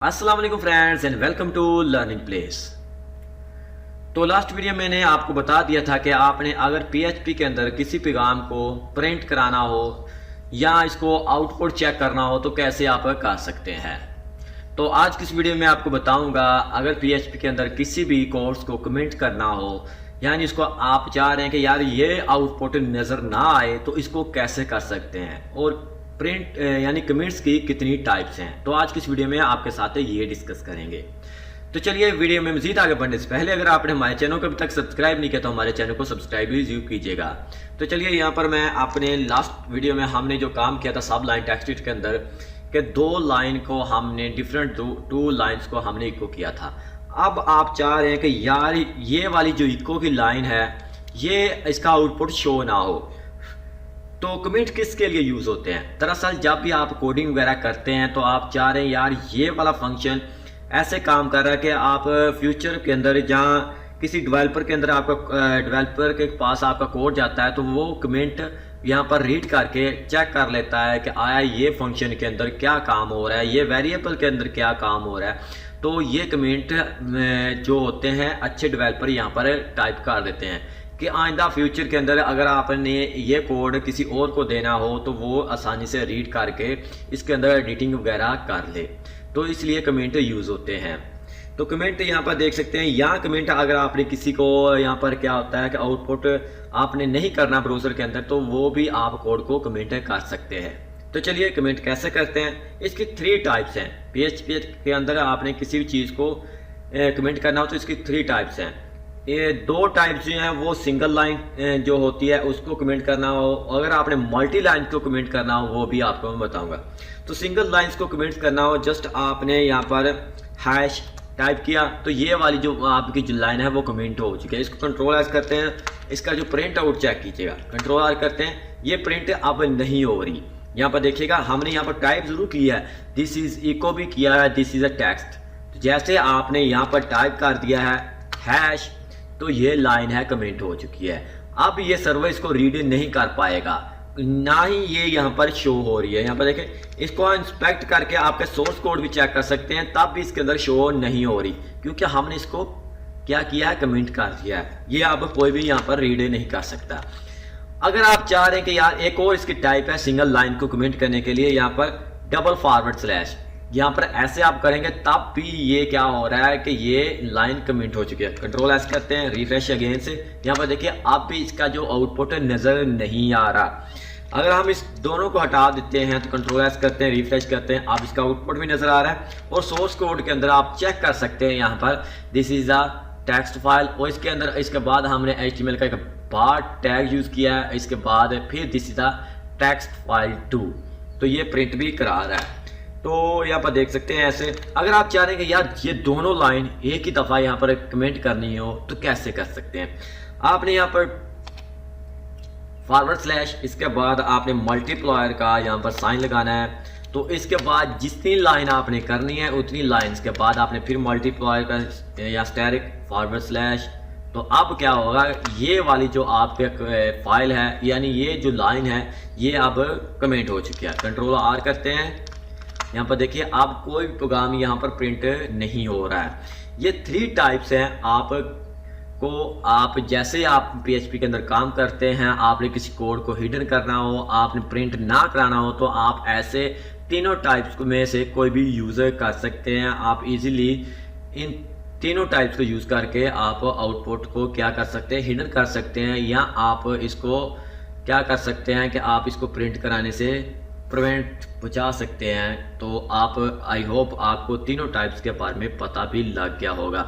अस्सलाम वालेकुम friends and welcome to learning place. तो लास्ट वीडियो मैंने आपको बता दिया था कि आपने अगर PHP के अंदर किसी पैगाम को प्रिंट कराना हो या इसको आउटपुट चेक करना हो तो कैसे आप कर सकते हैं। तो आज की इस वीडियो में आपको बताऊंगा अगर PHP के अंदर किसी भी कोर्स को कमेंट करना हो यानी इसको आप चाह रहे हैं कि यार ये आउटपुट नज़र ना आए तो इसको कैसे कर सकते हैं और प्रिंट यानी कमेंट्स की कितनी टाइप्स हैं। तो आज की इस वीडियो में आपके साथ ये डिस्कस करेंगे। तो चलिए वीडियो में मजीद आगे बढ़ने से पहले अगर आपने हमारे चैनल को अभी तक सब्सक्राइब नहीं किया तो हमारे चैनल को सब्सक्राइब भी जरूर कीजिएगा। तो चलिए यहाँ पर मैं अपने लास्ट वीडियो में हमने जो काम किया था सब लाइन टेक्स्ट के अंदर के दो लाइन को हमने डिफरेंट टू लाइन्स को हमने इको किया था। अब आप चाह रहे हैं कि यार ये वाली जो इको की लाइन है ये इसका आउटपुट शो ना हो। तो कमेंट किसके लिए यूज़ होते हैं? दरअसल जब भी आप कोडिंग वगैरह करते हैं तो आप चाह रहे हैं यार ये वाला फंक्शन ऐसे काम कर रहा है कि आप फ्यूचर के अंदर जहाँ किसी डेवलपर के अंदर आपका डेवलपर के पास आपका कोड जाता है तो वो कमेंट यहाँ पर रीड करके चेक कर लेता है कि आया ये फंक्शन के अंदर क्या काम हो रहा है, ये वेरिएबल के अंदर क्या काम हो रहा है। तो ये कमेंट जो होते हैं अच्छे डेवलपर यहाँ पर टाइप कर देते हैं कि आइंदा फ्यूचर के अंदर अगर आपने ये कोड किसी और को देना हो तो वो आसानी से रीड करके इसके अंदर एडिटिंग वगैरह कर ले। तो इसलिए कमेंट यूज़ होते हैं। तो कमेंट यहाँ पर देख सकते हैं। यहाँ कमेंट अगर आपने किसी को यहाँ पर क्या होता है कि आउटपुट आपने नहीं करना ब्राउज़र के अंदर तो वो भी आप कोड को कमेंट कर सकते हैं। तो चलिए कमेंट कैसे करते हैं। इसकी 3 टाइप्स हैं। PHP के अंदर आपने किसी भी चीज़ को कमेंट करना हो तो इसकी 3 टाइप्स हैं। ये 2 टाइप्स जो हैं वो सिंगल लाइन जो होती है उसको कमेंट करना हो, अगर आपने मल्टी लाइन को कमेंट करना हो वो भी आपको मैं बताऊंगा। तो सिंगल लाइंस को कमेंट करना हो जस्ट आपने यहाँ पर हैश टाइप किया तो ये वाली जो आपकी जो लाइन है वो कमेंट हो चुकी है। इसको कंट्रोल एस करते हैं, इसका जो प्रिंट आउट चेक कीजिएगा। कंट्रोल आर करते हैं, ये प्रिंट अब नहीं हो रही। यहाँ पर देखिएगा हमने यहाँ पर टाइप जरूर किया है, दिस इज इको भी किया है, दिस इज अ टेक्स्ट। तो जैसे आपने यहाँ पर टाइप कर दिया है हैश तो ये लाइन है कमेंट हो चुकी है। अब ये सर्वर इसको रीड नहीं कर पाएगा, ना ही ये यहाँ पर शो हो रही है। यहाँ पर देखें, इसको इंस्पेक्ट करके आपके सोर्स कोड भी चेक कर सकते हैं तब भी इसके अंदर शो नहीं हो रही क्योंकि हमने इसको क्या किया है, कमेंट कर दिया है। ये अब कोई भी यहाँ पर रीड नहीं कर सकता। अगर आप चाह रहे हैं कि यार एक और इसकी टाइप है सिंगल लाइन को कमेंट करने के लिए, यहाँ पर डबल फॉरवर्ड स्लैश, यहाँ पर ऐसे आप करेंगे तब भी ये क्या हो रहा है कि ये लाइन कमेंट हो चुकी है। कंट्रोल एस करते हैं, रिफ्रेश अगेन से, यहाँ पर देखिए अब भी इसका जो आउटपुट नज़र नहीं आ रहा। अगर हम इस दोनों को हटा देते हैं तो कंट्रोल एस करते हैं, रिफ्रेश करते हैं, अब इसका आउटपुट भी नज़र आ रहा है। और सोर्स कोड के अंदर आप चेक कर सकते हैं यहाँ पर this is a text file और इसके अंदर इसके बाद हमने HTML का एक पार्ट टैग यूज़ किया है, इसके बाद फिर this is a text file 2। तो ये प्रिंट भी करा रहा है। तो यहाँ पर देख सकते हैं ऐसे। अगर आप चाह रहे हैं कि यार ये दोनों लाइन एक ही दफ़ा यहाँ पर कमेंट करनी हो तो कैसे कर सकते हैं। आपने यहाँ पर फॉरवर्ड स्लैश, इसके बाद आपने मल्टीप्लायर का यहाँ पर साइन लगाना है। तो इसके बाद जितनी लाइन आपने करनी है उतनी लाइन्स के बाद आपने फिर मल्टीप्लायर का या स्टैरिक फॉरवर्ड स्लैश। तो अब क्या होगा, ये वाली जो आपके फाइल है यानी ये जो लाइन है ये अब कमेंट हो चुकी है। कंट्रोल आर करते हैं, यहाँ पर देखिए अब कोई प्रोग्राम यहाँ पर प्रिंट नहीं हो रहा है। ये 3 टाइप्स हैं। आप जैसे आप PHP के अंदर काम करते हैं, आपने किसी कोड को हिडन करना हो, आपने प्रिंट ना कराना हो तो आप ऐसे तीनों टाइप्स में से कोई भी यूज़ कर सकते हैं। आप इजीली इन तीनों टाइप्स को यूज़ करके आप आउटपुट को क्या कर सकते हैं, हिडन कर सकते हैं, या आप इसको क्या कर सकते हैं कि आप इसको प्रिंट कराने से प्रिवेंट बचा सकते हैं। तो आप आई होप आपको तीनों टाइप्स के बारे में पता भी लग गया होगा।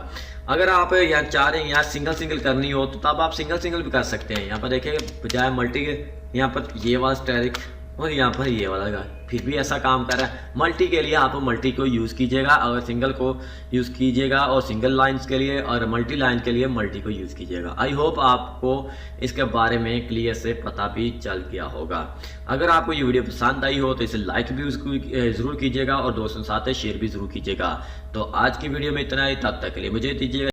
अगर आप यहाँ चाह रहे हैं यहाँ सिंगल करनी हो तो तब आप सिंगल भी कर सकते हैं। यहाँ पर देखिए बजाय मल्टी के यहाँ पर ये वाला स्टैरिक और यहाँ पर ये वाला फिर भी ऐसा काम कर रहा है। मल्टी के लिए आप मल्टी को यूज़ कीजिएगा, अगर सिंगल को यूज़ कीजिएगा, और सिंगल लाइंस के लिए और मल्टी लाइन के लिए मल्टी को यूज़ कीजिएगा। आई होप आपको इसके बारे में क्लियर से पता भी चल गया होगा। अगर आपको ये वीडियो पसंद आई हो तो इसे लाइक भी ज़रूर कीजिएगा और दोस्तों के साथ शेयर भी ज़रूर कीजिएगा। तो आज की वीडियो में इतना ही, तब तक के लिए मुझे दीजिएगा।